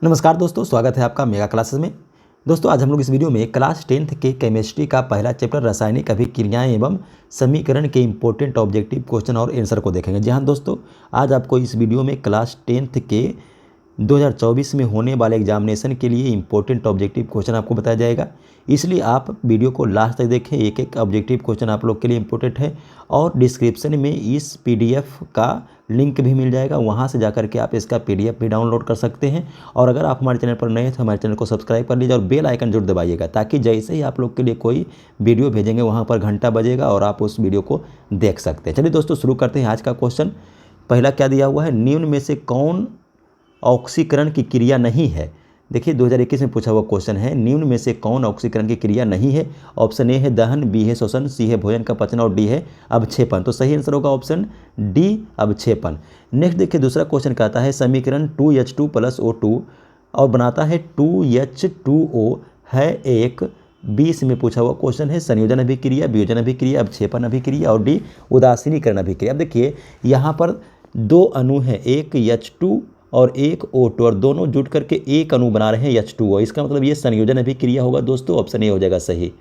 नमस्कार दोस्तों, स्वागत है आपका मेगा क्लासेस में। दोस्तों आज हम लोग इस वीडियो में क्लास 10th के केमिस्ट्री का पहला चैप्टर रासायनिक अभिक्रियाएं एवं समीकरण के इंपॉर्टेंट ऑब्जेक्टिव क्वेश्चन और आंसर को देखेंगे। जी हाँ दोस्तों, आज आपको इस वीडियो में क्लास 10th के 2024 में होने वाले एग्जामिनेशन के लिए इंपॉर्टेंट ऑब्जेक्टिव क्वेश्चन आपको बताया जाएगा, इसलिए आप वीडियो को लास्ट तक देखें। एक एक ऑब्जेक्टिव क्वेश्चन आप लोग के लिए इंपॉर्टेंट है और डिस्क्रिप्शन में इस पीडीएफ का लिंक भी मिल जाएगा, वहां से जाकर के आप इसका पीडीएफ भी डाउनलोड कर सकते हैं। और अगर आप हमारे चैनल पर नए हैं तो हमारे चैनल को सब्सक्राइब कर लीजिए और बेल आइकन जरूर दबाइएगा, ताकि जैसे ही आप लोग के लिए कोई वीडियो भेजेंगे वहाँ पर घंटा बजेगा और आप उस वीडियो को देख सकते हैं। चलिए दोस्तों शुरू करते हैं आज का क्वेश्चन। पहला क्या दिया हुआ है, निम्न में से कौन ऑक्सीकरण की क्रिया नहीं है। देखिए 2021 में पूछा हुआ क्वेश्चन है, निम्न में से कौन ऑक्सीकरण की क्रिया नहीं है। ऑप्शन ए है दहन, बी है श्वसन, सी है भोजन का पचन और डी है अवक्षेपण। तो सही आंसर होगा ऑप्शन डी, अवक्षेपण। नेक्स्ट देखिए दूसरा क्वेश्चन कहता है समीकरण 2H2 + O2 और बनाता है 2H2O है एक। 20 में पूछा हुआ क्वेश्चन है संयोजन अभिक्रिया, वियोजन अभिक्रिया, अवक्षेपण अभिक्रिया और डी उदासीनीकरण अभिक्रिया। अब देखिए यहाँ पर दो अणु हैं, एक H2 और एक O2 और दोनों जुट करके एक अणु बना रहे हैं H2O। इसका मतलब ये संयोजन अभिक्रिया होगा दोस्तों, ऑप्शन ए हो जाएगा सही।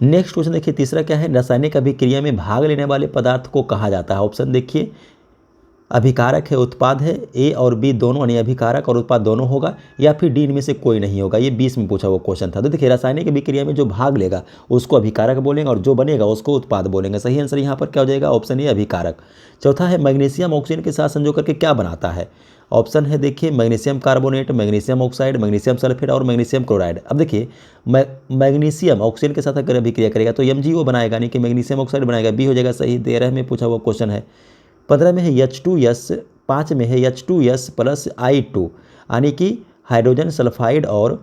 नेक्स्ट क्वेश्चन देखिए तीसरा क्या है, रासायनिक अभिक्रिया में भाग लेने वाले पदार्थ को कहा जाता है। ऑप्शन देखिए अभिकारक है, उत्पाद है, ए और बी दोनों यानी अभिकारक और उत्पाद दोनों होगा, या फिर डी इनमें से कोई नहीं होगा। ये 20 में पूछा हुआ क्वेश्चन था। तो देखिए रासायनिक अभिक्रिया में जो भाग लेगा उसको अभिकारक बोलेंगे और जो बनेगा उसको उत्पाद बोलेंगे। सही आंसर यहाँ पर क्या हो जाएगा, ऑप्शन ए अभिकारक। चौथा है मैग्नीशियम ऑक्सीजन के साथ संजोग करके क्या बनाता है। ऑप्शन है देखिए magnesium carbonate, magnesium oxide, magnesium sulphate और मैग्नीशियम क्लोराइड। अब देखिए मैग्नीशियम ऑक्सीजन के साथ अगर अभिक्रिया करेगा तो MgO बनाएगा, यानी कि मैग्नीशियम ऑक्साइड बनाएगा। बी हो जाएगा सही। 13 में पूछा हुआ क्वेश्चन है। 15 में है H2S, 5 में है H2S + I2, यानी कि हाइड्रोजन सल्फाइड और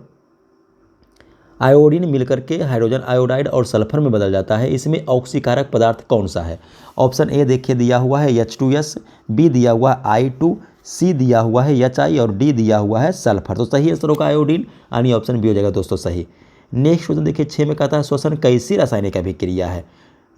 आयोडीन मिलकर के हाइड्रोजन आयोडाइड और सल्फर में बदल जाता है। इसमें ऑक्सीकारक पदार्थ कौन सा है। ऑप्शन ए देखिए दिया हुआ है H2S, बी दिया हुआ है I2, सी दिया हुआ है HI और डी दिया हुआ है सल्फर। तो सही आंसर होगा आयोडीन, यानी ऑप्शन बी हो जाएगा दोस्तों सही। नेक्स्ट क्वेश्चन देखिए 6 में कहता है श्वसन कैसी रासायनिक अभिक्रिया है।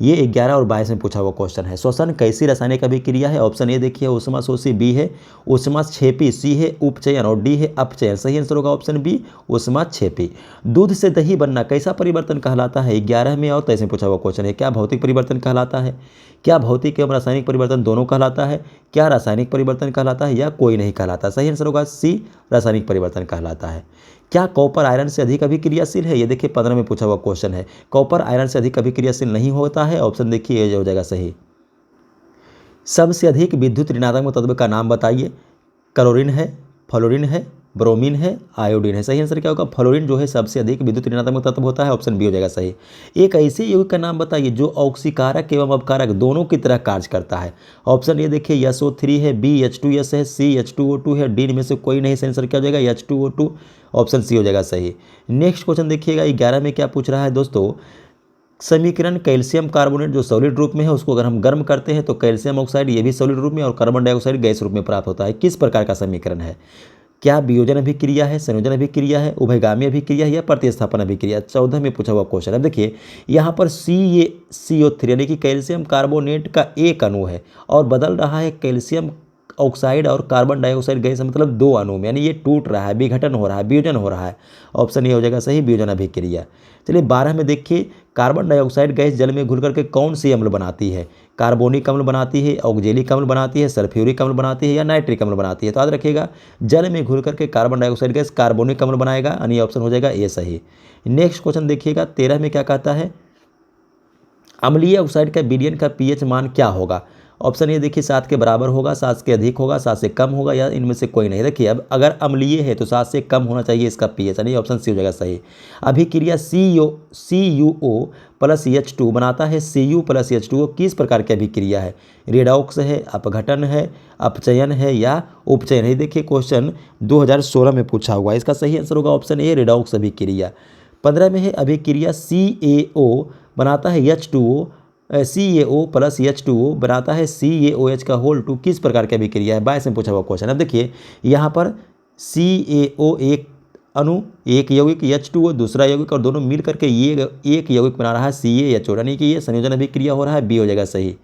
ये 11 और 22 में पूछा हुआ क्वेश्चन है। श्वसन कैसी रासायनिक अभिक्रिया है। ऑप्शन ए देखिए ऊष्माशोषी, बी है ऊष्माक्षेपी, सी है उपचयन और डी है अपचयन। सही आंसर होगा ऑप्शन बी, ऊष्माक्षेपी। दूध से दही बनना कैसा परिवर्तन कहलाता है। 11 में और 23 में पूछा हुआ क्वेश्चन है। क्या भौतिक परिवर्तन कहलाता है, क्या भौतिक एवं रासायनिक परिवर्तन दोनों कहलाता है, क्या रासायनिक परिवर्तन कहलाता है या कोई नहीं कहलाता। सही आंसर होगा सी, रासायनिक परिवर्तन कहलाता है। क्या कॉपर आयरन से अधिक अभिक्रियाशील है। ये देखिए 15 में पूछा हुआ क्वेश्चन है। कॉपर आयरन से अधिक अभिक्रियाशील नहीं होता है। ऑप्शन देखिए ये हो जाएगा सही। सबसे अधिक विद्युत ऋणात्मक तत्व का नाम बताइए। क्लोरीन है, फ्लोरीन है, ब्रोमीन है, आयोडीन है। सही आंसर क्या होगा, फ्लोरीन जो है सबसे अधिक विद्युत ऋणात्मक तत्व होता है। ऑप्शन बी हो जाएगा सही। एक ऐसे यौगिक का नाम बताइए जो ऑक्सीकारक एवं अपकारक दोनों की तरह कार्य करता है। ऑप्शन ए देखिए SO3 है, बी H2S है, सी H2O2 है, डी में से कोई नहीं। सही आंसर क्या हो जाएगा H2O2, ऑप्शन सी हो जाएगा सही। नेक्स्ट क्वेश्चन देखिएगा 11 में क्या पूछ रहा है दोस्तों, समीकरण कैल्शियम कार्बोनेट जो सॉलिड रूप में है उसको अगर हम गर्म करते हैं तो कैल्शियम ऑक्साइड ये भी सॉलिड रूप में और कार्बन डाइऑक्साइड गैस रूप में प्राप्त होता है। किस प्रकार का समीकरण है। क्या वियोजन अभिक्रिया है, संयोजन अभिक्रिया है, उभयगामी अभिक्रिया है या प्रतिस्थापन अभिक्रिया। 14 में पूछा हुआ क्वेश्चन है। देखिए यहाँ पर CaCO3 यानी कि कैल्शियम कार्बोनेट का एक अणु है और बदल रहा है कैल्शियम ऑक्साइड और कार्बन डाइऑक्साइड गैस, मतलब दो अणु में, यानी ये टूट रहा है, विघटन हो रहा है, वियोजन हो रहा है। ऑप्शन ए हो जाएगा सही, वियोजन अभिक्रिया। चलिए 12 में देखिए कार्बन डाइऑक्साइड गैस जल में घुल करके कौन सी अम्ल बनाती है। कार्बोनिक अम्ल बनाती है, ऑक्जेलिक अम्ल बनाती है, सल्फ्यूरिक अम्ल बनाती है या नाइट्रिक अम्ल बनाती है। तो याद रखिएगा जल में घुल करके कार्बन डाइऑक्साइड गैस कार्बोनिक अम्ल बनाएगा, यानी ऑप्शन हो जाएगा ए सही। नेक्स्ट क्वेश्चन देखिएगा 13 में क्या कहता है, अम्लीय ऑक्साइड का विलयन का pH मान क्या होगा। ऑप्शन ए देखिए 7 के बराबर होगा, 7 के अधिक होगा, 7 से कम होगा या इनमें से कोई नहीं। देखिए अब अगर अम्लीय है तो 7 से कम होना चाहिए इसका pH, यानी ऑप्शन सी हो जाएगा सही। अभिक्रिया CuO + H2 बनाता है Cu + H2O किस प्रकार की अभिक्रिया है। रेडॉक्स है, अपघटन है, अपचयन है या उपचयन है। देखिए क्वेश्चन 2016 में पूछा हुआ है, इसका सही आंसर होगा ऑप्शन ए, रेडॉक्स अभिक्रिया। 15 में है अभिक्रिया CaO बनाता है H2O, CaO + H2O बनाता है CaOH2 किस प्रकार की अभिक्रिया है। 22 में पूछा हुआ क्वेश्चन। अब देखिए यहाँ पर CaO एक अणु, एक यौगिक, H2O दूसरा यौगिक और दोनों मिल करके ये एक यौगिक बना रहा है CaHO, यानी कि ये संयोजन अभिक्रिया हो रहा है। बी हो जाएगा सही।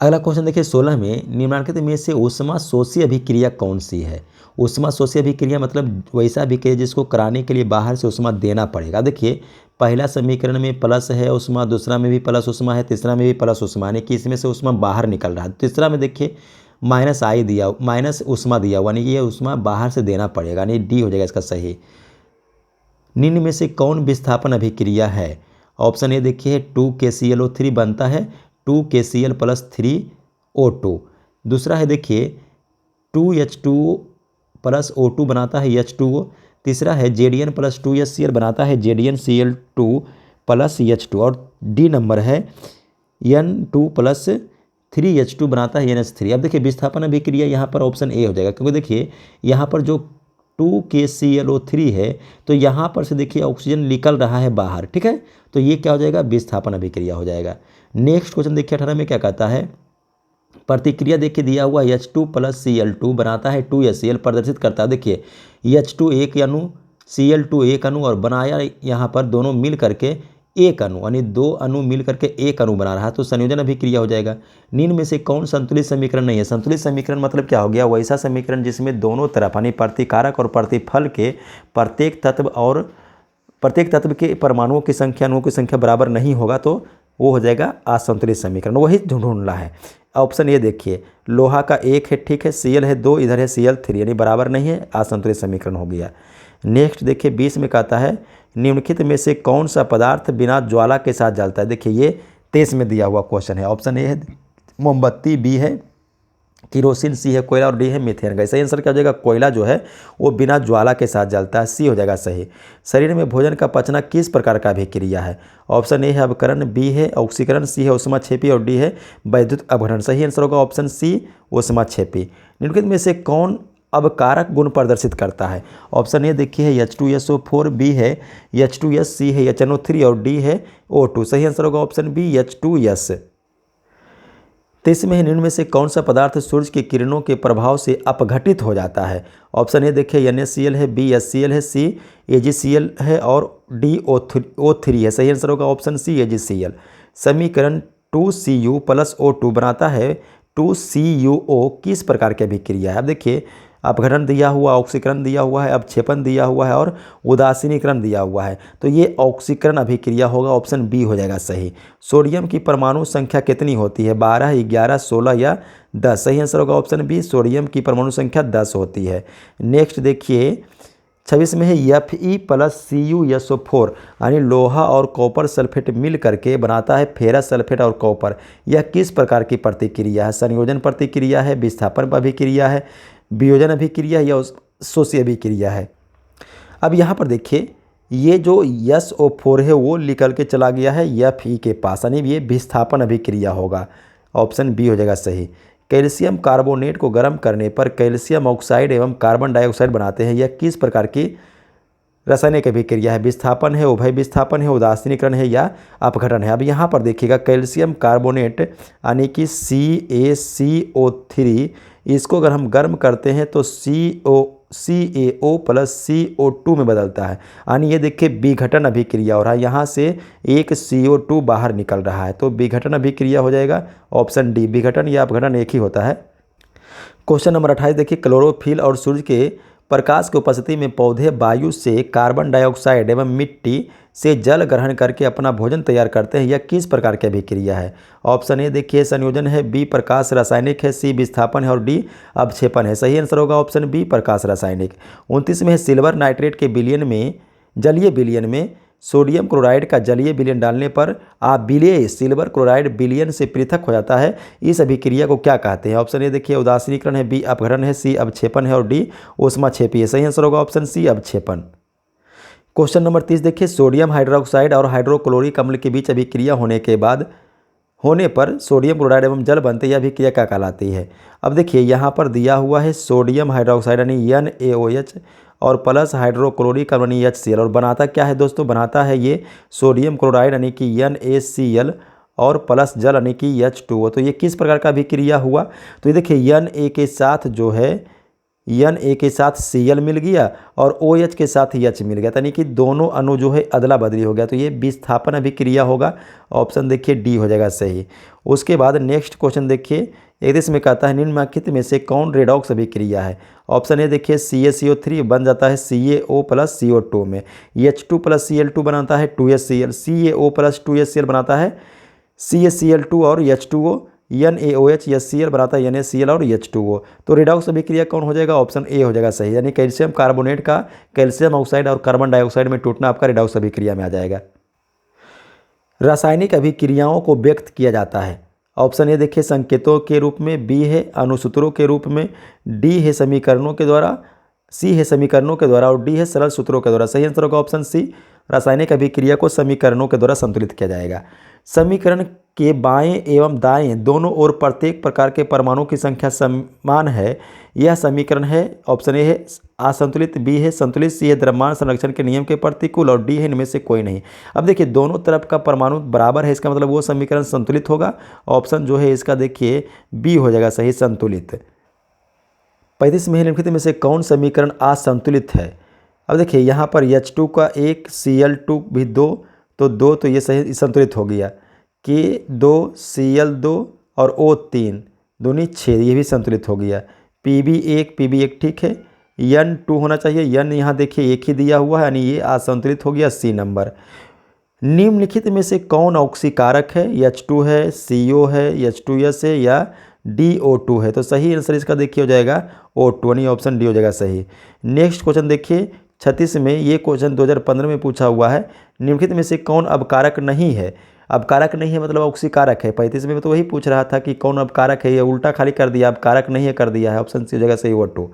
अगला क्वेश्चन देखिए 16 में, निम्नलिखित में से ऊष्मा शोषी अभिक्रिया कौन सी है। ऊष्मा शोषी अभिक्रिया मतलब वैसा अभिक्रिया जिसको कराने के लिए बाहर से ऊष्मा देना पड़ेगा। देखिए पहला समीकरण में प्लस है ऊष्मा, दूसरा में भी प्लस ऊष्मा है, तीसरा में भी प्लस ऊष्मा, यानी कि इसमें से ऊष्मा बाहर निकल रहा है। तीसरा में देखिए माइनस आई दिया, माइनस ऊष्मा दिया हुआ, यानी कि ये ऊष्मा बाहर से देना पड़ेगा, यानी डी हो जाएगा इसका सही। निम्न में से कौन विस्थापन अभिक्रिया है। ऑप्शन ए देखिए 2KClO3 बनता है 2KCl प्लस 3O2। दूसरा है देखिए 2H2O प्लस O2 बनाता है H2O। तीसरा है JDN प्लस 2HCl बनाता है JDNCl2 प्लस H2। और डी नंबर है N2 प्लस 3H2 बनाता है NH3। अब देखिए विस्थापन अभिक्रिया यहाँ पर ऑप्शन ए हो जाएगा, क्योंकि देखिए यहाँ पर जो 2KClO3 है तो यहाँ पर से देखिए ऑक्सीजन निकल रहा है बाहर, ठीक है, तो ये क्या हो जाएगा, विस्थापन अभिक्रिया हो जाएगा। नेक्स्ट क्वेश्चन देखिए 18 में क्या कहता है, प्रतिक्रिया देखिए दिया हुआ H2 प्लस Cl2 बनाता है 2HCl प्रदर्शित करता है। देखिए H2 एक अणु, Cl2 एक अणु, और बनाया यहाँ पर दोनों मिल करके एक अणु, यानी दो अणु मिल करके एक अणु बना रहा है, तो संयोजन अभिक्रिया हो जाएगा। निम्न में से कौन संतुलित समीकरण नहीं है। संतुलित समीकरण मतलब क्या हो गया, वैसा समीकरण जिसमें दोनों तरफ यानी प्रतिकारक और प्रतिफल के प्रत्येक तत्व के परमाणुओं की संख्या अणुओं की संख्या बराबर नहीं होगा, तो वो हो जाएगा असंतुलित समीकरण, वही ढूंढना है। ऑप्शन ये देखिए लोहा का एक है, ठीक है, Cl है 2, इधर है Cl3, यानी बराबर नहीं है, असंतुलित समीकरण हो गया। नेक्स्ट देखिए 20 में कहता है निम्नलिखित में से कौन सा पदार्थ बिना ज्वाला के साथ जलता है। देखिए ये 23 में दिया हुआ क्वेश्चन है। ऑप्शन ए है मोमबत्ती, बी है किरोसिन, सी है कोयला, और डी है मीथेन गैस। सही आंसर क्या हो जाएगा, कोयला जो है वो बिना ज्वाला के साथ जलता है, सी हो जाएगा सही। शरीर में भोजन का पचना किस प्रकार का अभिक्रिया है। ऑप्शन ए है अवकरण, बी है ऑक्सीकरण, सी है ऊष्माक्षेपी, और डी है वैद्युत अपघटन। सही आंसर होगा ऑप्शन सी ऊष्माक्षेपी। निम्नलिखित में से कौन अवकारक गुण प्रदर्शित करता है। ऑप्शन ए देखिए है H2SO4, बी है H2S, सी है HNO3, और डी है O2। सही आंसर होगा ऑप्शन बी H2S। 23 में निम्न में से कौन सा पदार्थ सूर्य की किरणों के प्रभाव से अपघटित हो जाता है। ऑप्शन ए देखिए NaCl है, बी HCl है, सी AgCl है, और डी O3 है। सही आंसर होगा ऑप्शन सी AgCl। समीकरण 2Cu प्लस O2 बनाता है 2CuO किस प्रकार की अभिक्रिया है। अब देखिए अपघटन दिया हुआ, ऑक्सीकरण दिया हुआ है, अपक्षेपण दिया हुआ है, और उदासीनीकरण दिया हुआ है, तो ये ऑक्सीकरण अभिक्रिया होगा, ऑप्शन बी हो जाएगा सही। सोडियम की परमाणु संख्या कितनी होती है, 12, 11, 16 या 10। सही आंसर होगा ऑप्शन बी, सोडियम की परमाणु संख्या 10 होती है। नेक्स्ट देखिए 26 में है Fe प्लस CuSO4, यानी लोहा और कॉपर सल्फेट मिल करके बनाता है फेरस सल्फेट और कॉपर। यह किस प्रकार की प्रतिक्रिया है। संयोजन प्रतिक्रिया है, विस्थापन अभिक्रिया है, वियोजन अभिक्रिया या शोषी अभिक्रिया है। अब यहाँ पर देखिए ये जो SO4 है वो निकल के चला गया है Fe के पास, यानी ये विस्थापन अभिक्रिया होगा, ऑप्शन बी हो जाएगा सही। कैल्शियम कार्बोनेट को गर्म करने पर कैल्शियम ऑक्साइड एवं कार्बन डाइऑक्साइड बनाते हैं, यह किस प्रकार की रासायनिक अभिक्रिया है। विस्थापन है, उभय विस्थापन है, उदासीनीकरण है, या अपघटन है। अब यहाँ पर देखिएगा कैल्शियम कार्बोनेट यानी कि CaCO3, इसको अगर हम गर्म करते हैं तो CaO प्लस CO2 में बदलता है, यानी ये देखिए विघटन अभिक्रिया हो रहा है, यहाँ से एक CO2 बाहर निकल रहा है, तो विघटन अभिक्रिया हो जाएगा ऑप्शन डी। विघटन या अपघटन एक ही होता है। क्वेश्चन नंबर 28 देखिए क्लोरोफिल और सूर्य के प्रकाश की उपस्थिति में पौधे वायु से कार्बन डाइऑक्साइड एवं मिट्टी से जल ग्रहण करके अपना भोजन तैयार करते हैं, यह किस प्रकार की अभिक्रिया है। ऑप्शन ए देखिए संयोजन है, बी प्रकाश रासायनिक है, सी विस्थापन है, और डी अवक्षेपण है। सही आंसर होगा ऑप्शन बी प्रकाश रासायनिक। 29 में है सिल्वर नाइट्रेट के जलीय विलयन में सोडियम क्लोराइड का जलीय विलयन डालने पर अविलेय सिल्वर क्लोराइड विलयन से पृथक हो जाता है, इस अभिक्रिया को क्या कहते हैं। ऑप्शन ए देखिए उदासीनीकरण है, बी अपघटन है, सी अवक्षेपण है, और डी ऊष्माक्षेपी है। सही आंसर होगा ऑप्शन सी अवक्षेपण। क्वेश्चन नंबर 30 देखिए सोडियम हाइड्रोक्साइड और हाइड्रोक्लोरिक अम्ल के बीच अभिक्रिया होने पर सोडियम क्लोराइड एवं जल बनते, यह अभिक्रिया क्या कहलाती है। अब देखिए यहाँ पर दिया हुआ है सोडियम हाइड्रोक्साइड यानी NaOH और प्लस हाइड्रोक्लोरिक यानी HCl, और बनाता क्या है दोस्तों, बनाता है ये सोडियम क्लोराइड यानी कि NaCl और प्लस जल यानी कि H2O। तो ये किस प्रकार का अभिक्रिया हुआ, तो ये देखिए Na के साथ जो है Na के साथ Cl मिल गया और OH के साथ H मिल गया, यानी कि दोनों अणु जो है अदला बदली हो गया, तो ये विस्थापन अभिक्रिया होगा। ऑप्शन देखिए डी हो जाएगा सही। उसके बाद नेक्स्ट क्वेश्चन देखिए, एक इसमें कहता है निम्नलिखित में से कौन रेडॉक्स अभिक्रिया है। ऑप्शन ए देखिए CaCO3 बन जाता है CaO प्लस CO2 में, H2 प्लस Cl2 बनाता है 2HCl, CaO प्लस 2HCl बनाता है CaCl2 और H2O, NaOH या Cl बनाता है NaCl और H2O। तो रेडॉक्स अभिक्रिया कौन हो जाएगा, ऑप्शन ए हो जाएगा सही, यानी कैल्शियम कार्बोनेट का कैल्शियम ऑक्साइड और कार्बन डाइऑक्साइड में टूटना आपका रेडॉक्स अभिक्रिया में आ जाएगा। रासायनिक अभिक्रियाओं को व्यक्त किया जाता है। ऑप्शन ए देखिए संकेतों के रूप में, बी है अणुसूत्रों के रूप में, डी है समीकरणों के द्वारा, सी है समीकरणों के द्वारा और डी है सरल सूत्रों के द्वारा। सही आंसर होगा ऑप्शन सी, रासायनिक अभिक्रिया को समीकरणों के द्वारा संतुलित किया जाएगा। समीकरण के बाएं एवं दाएं दोनों ओर प्रत्येक प्रकार के परमाणु की संख्या समान है, यह समीकरण है। ऑप्शन ए है असंतुलित, बी है संतुलित, सी है द्रव्यमान संरक्षण के नियम के प्रतिकूल और डी है इनमें से कोई नहीं। अब देखिए दोनों तरफ का परमाणु बराबर है, इसका मतलब वो समीकरण संतुलित होगा। ऑप्शन जो है इसका देखिए बी हो जाएगा सही, संतुलित। 35 में निम्नलिखित में से कौन समीकरण असंतुलित है। अब देखिए यहाँ पर H2 का एक, Cl2 भी 2, तो 2 तो ये सही संतुलित हो गया, K2 Cl2 और O3 दूनी 6, ये भी संतुलित हो गया। Pb1 ठीक है, N2 होना चाहिए, N यहाँ देखिए एक ही दिया हुआ है, यानी ये असंतुलित हो गया, C नंबर। निम्नलिखित में से कौन ऑक्सीकारक है, H2 है, CO है, H2S है या DO2 है। तो सही आंसर इसका देखिए हो जाएगा O2, यानी ऑप्शन डी हो जाएगा सही। नेक्स्ट क्वेश्चन देखिए 36 में, ये क्वेश्चन 2015 में पूछा हुआ है, निम्नलिखित में से कौन अपकारक नहीं है। अपकारक नहीं है मतलब ऑक्सीकारक है। 35 में तो वही पूछ रहा था कि कौन अपकारक है, ये उल्टा खाली कर दिया, अपकारक नहीं है कर दिया है, ऑप्शन सी हो जाएगा सही O2।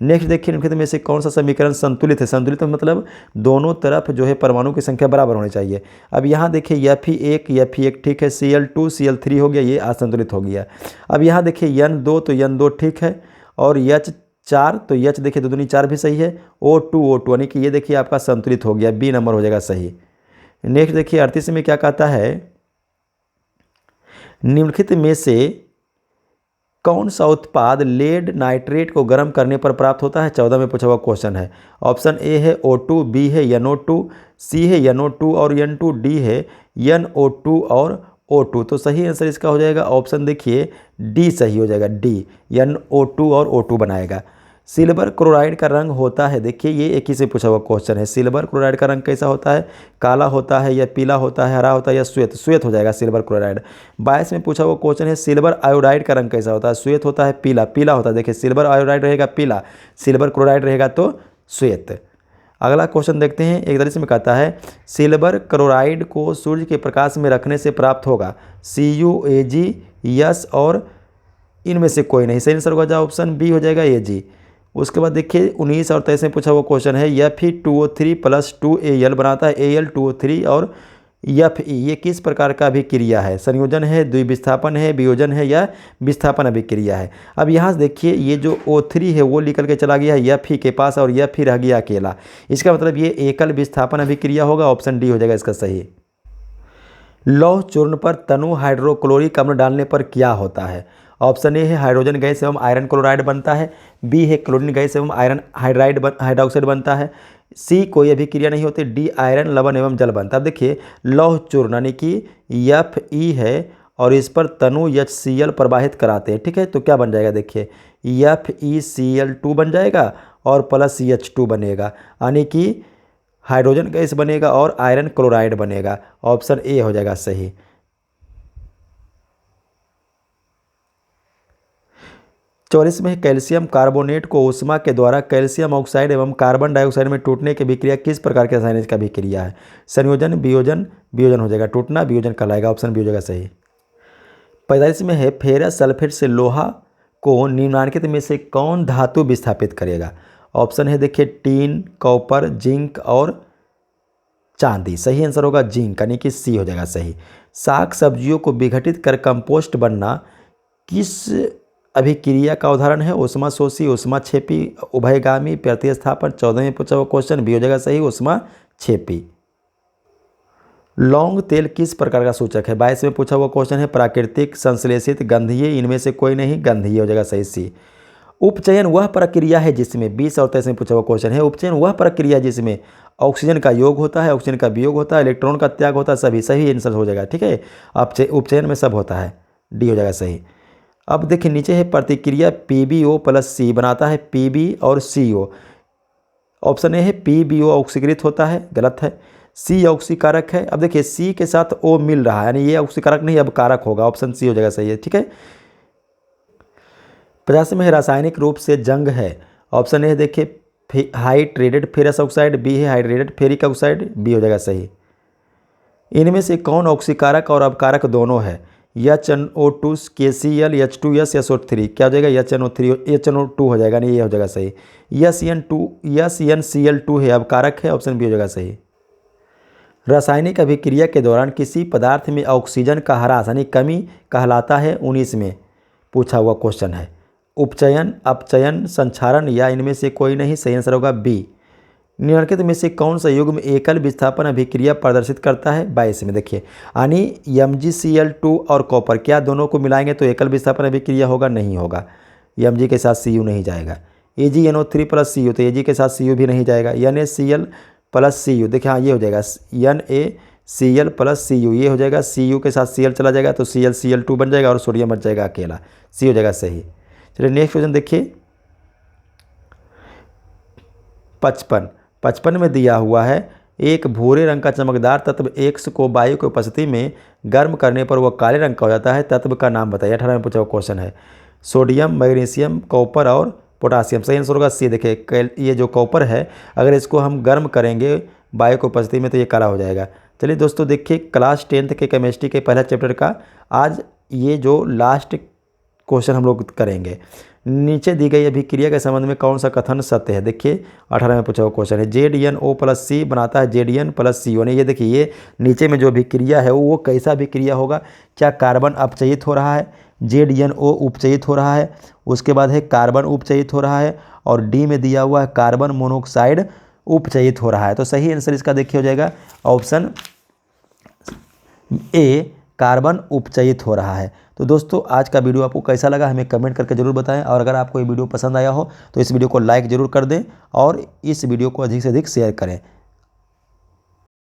नेक्स्ट देखिए निम्नलिखित में से कौन सा समीकरण संतुलित है। संतुलित मतलब दोनों तरफ जो है परमाणु की संख्या बराबर होनी चाहिए। अब यहाँ देखिए Fe1 ठीक है, Cl2 Cl3 हो गया, ये असंतुलित हो गया। अब यहाँ देखिए N2 तो N2 ठीक है और H4 तो H देखिए 2 दूनी 4 भी सही है, O2 यानी कि ये देखिए आपका संतुलित हो गया, बी नंबर हो जाएगा सही। नेक्स्ट देखिए 38 में क्या कहता है, निम्नलिखित में से कौन सा उत्पाद लेड नाइट्रेट को गर्म करने पर प्राप्त होता है। 14 में पूछा हुआ क्वेश्चन है। ऑप्शन ए है O2, बी है NO2, सी है NO2 और N2, डी है NO2 और O2। तो सही आंसर इसका हो जाएगा ऑप्शन देखिए डी सही हो जाएगा, डी NO2 और O2 बनाएगा। सिल्वर क्लोराइड का रंग होता है, देखिए ये एक ही से पूछा हुआ क्वेश्चन है, सिल्वर क्लोराइड का रंग कैसा होता है, काला होता है या पीला होता है, हरा होता है या श्वेत। श्वेत हो जाएगा सिल्वर क्लोराइड। 22 में पूछा हुआ क्वेश्चन है, सिल्वर आयोडाइड का रंग कैसा होता है, श्वेत होता है पीला। पीला होता है, देखिए सिल्वर आयोडाइड रहेगा पीला, सिल्वर क्लोराइड रहेगा तो श्वेत। अगला क्वेश्चन देखते हैं, 41 में कहता है सिल्वर क्लोराइड को सूर्य के प्रकाश में रखने से प्राप्त होगा CuAg, यस और इनमें से कोई नहीं। सही आंसर होगा ऑप्शन बी हो जाएगा Ag। उसके बाद देखिए 19 और 23 में पूछा हुआ क्वेश्चन है, Fe2O3 प्लस 2Al बनाता है Al2O3 और Fe, ये किस प्रकार का अभिक्रिया है। संयोजन है, द्विविस्थापन है, वियोजन है या विस्थापन अभिक्रिया है। अब यहाँ से देखिए ये जो O3 है वो निकल के चला गया है Fe के पास और Fe रह गया अकेला, इसका मतलब ये एकल विस्थापन अभिक्रिया होगा, ऑप्शन डी हो जाएगा इसका सही। लौह चूर्ण पर तनु हाइड्रोक्लोरिक अम्ल डालने पर क्या होता है। ऑप्शन ए है हाइड्रोजन गैस एवं आयरन क्लोराइड बनता है, बी है क्लोरीन गैस एवं आयरन हाइड्रोक्साइड बनता है, सी कोई अभिक्रिया नहीं होती, डी आयरन लवण एवं जल बनता है। अब देखिए लौह चूर्ण यानी कि Fe है और इस पर तनु HCl प्रवाहित कराते हैं, ठीक है, तो क्या बन जाएगा देखिए FeCl2 बन जाएगा और प्लस H2 बनेगा, यानी कि हाइड्रोजन गैस बनेगा और आयरन क्लोराइड बनेगा, ऑप्शन ए हो जाएगा सही। 44 में कैल्शियम कार्बोनेट को ऊष्मा के द्वारा कैल्शियम ऑक्साइड एवं कार्बन डाइऑक्साइड में टूटने की विक्रिया किस प्रकार के रासायनिक का विक्रिया है। संयोजन, वियोजन, वियोजन हो जाएगा, टूटना वियोजन कहलाएगा, ऑप्शन बी हो जाएगा सही। 45 में है फेरस सल्फेट से लोहा को निम्नलिखित में से कौन धातु विस्थापित करेगा। ऑप्शन है देखिए टीन, कॉपर, जिंक और चांदी। सही आंसर होगा जिंक, यानी कि सी हो जाएगा सही। साग सब्जियों को विघटित कर कंपोस्ट बनना किस अभिक्रिया का उदाहरण है। ऊष्मा शोषी, ऊष्मा छेपी, उभयगामी, प्रतिस्थापन। 14 में पूछा हुआ क्वेश्चन बी हो जाएगा सही, ऊष्मा छेपी। लौंग तेल किस प्रकार का सूचक है। 22 में पूछा हुआ क्वेश्चन है प्राकृतिक, संश्लेषित, गंधीय, इनमें से कोई नहीं, गंधीय हो जाएगा सही सी। उपचयन वह प्रक्रिया है जिसमें 20 और 23 में पूछा हुआ क्वेश्चन है। उपचयन वह प्रक्रिया जिसमें ऑक्सीजन का योग होता है, ऑक्सीजन का वियोग होता है, इलेक्ट्रॉन का त्याग होता है, सभी सही आंसर हो जाएगा। ठीक है, उपचयन में सब होता है, डी हो जाएगा सही। अब देखिए नीचे है प्रतिक्रिया PbO प्लस C बनाता है Pb और CO। ऑप्शन ए है PbO ऑक्सीकृत होता है, गलत है। C ऑक्सीकारक है। अब देखिए C के साथ O मिल रहा है, यानी ये ऑक्सीकारक नहीं अब कारक होगा, ऑप्शन C हो जाएगा सही है। ठीक है, 50 में रासायनिक रूप से जंग है। ऑप्शन ए देखिए हाइड्रेटेड फेरस ऑक्साइड, बी है हाइड्रेटेड फेरिक ऑक्साइड, बी हो जाएगा सही। इनमें से कौन ऑक्सीकारक और अपकारक दोनों है? HNO2 KCl H2S SO3, क्या हो जाएगा? HNO2 हो जाएगा, नहीं ये हो जाएगा सही। NCl2 है अपकारक है, ऑप्शन बी हो जाएगा सही। रासायनिक अभिक्रिया के दौरान किसी पदार्थ में ऑक्सीजन का ह्रास यानी कमी कहलाता है 19 में पूछा हुआ क्वेश्चन है। उपचयन, अपचयन, संक्षारण या इनमें से कोई नहीं, सही आंसर होगा बी। निम्नलिखित में से कौन सा युग्म एल विस्थापन अभिक्रिया प्रदर्शित करता है? 22 में देखिए, यानी MgCl2 और कॉपर, क्या दोनों को मिलाएंगे तो एकल विस्थापन अभिक्रिया होगा? नहीं होगा, Mg के साथ Cu नहीं जाएगा। AgNO3 प्लस Cu, तो Ag के साथ Cu भी नहीं जाएगा। NaCl प्लस Cu, देखिए हाँ ये हो जाएगा NaCl प्लस Cu, ये हो जाएगा। Cu के साथ Cl चला जाएगा तो Cl बन जाएगा और सोडियम बच जाएगा अकेला, C हो जाएगा सही। चलिए नेक्स्ट क्वेश्चन देखिए 55 में दिया हुआ है, एक भूरे रंग का चमकदार तत्व X को वायु की उपस्थिति में गर्म करने पर वह काले रंग का हो जाता है, तत्व का नाम बताइए। 18 में पूछा हुआ क्वेश्चन है। सोडियम, मैग्नीशियम, कॉपर और पोटासियम, सही आंसर होगा सी। देखिए ये जो कॉपर है अगर इसको हम गर्म करेंगे वायु की उपस्थिति में तो ये काला हो जाएगा। चलिए दोस्तों देखिए क्लास 10th के केमिस्ट्री के पहला चैप्टर का आज ये जो लास्ट क्वेश्चन हम लोग करेंगे। नीचे दी गई अभिक्रिया के संबंध में कौन सा कथन सत्य है? देखिए 18 में पूछा हुआ क्वेश्चन है। ZnO प्लस C बनाता है ZN प्लस CO। ये देखिए ये नीचे में जो अभिक्रिया है वो कैसा अभिक्रिया होगा? क्या कार्बन अपचयित हो रहा है, ZnO उपचयित हो रहा है, उसके बाद है कार्बन उपचयित हो रहा है, और डी में दिया हुआ है कार्बन मोनोऑक्साइड उपचयित हो रहा है। तो सही आंसर इसका देखिए हो जाएगा ऑप्शन ए, कार्बन उपचयित हो रहा है। तो दोस्तों आज का वीडियो आपको कैसा लगा हमें कमेंट करके जरूर बताएं, और अगर आपको ये वीडियो पसंद आया हो तो इस वीडियो को लाइक ज़रूर कर दें और इस वीडियो को अधिक से अधिक शेयर करें।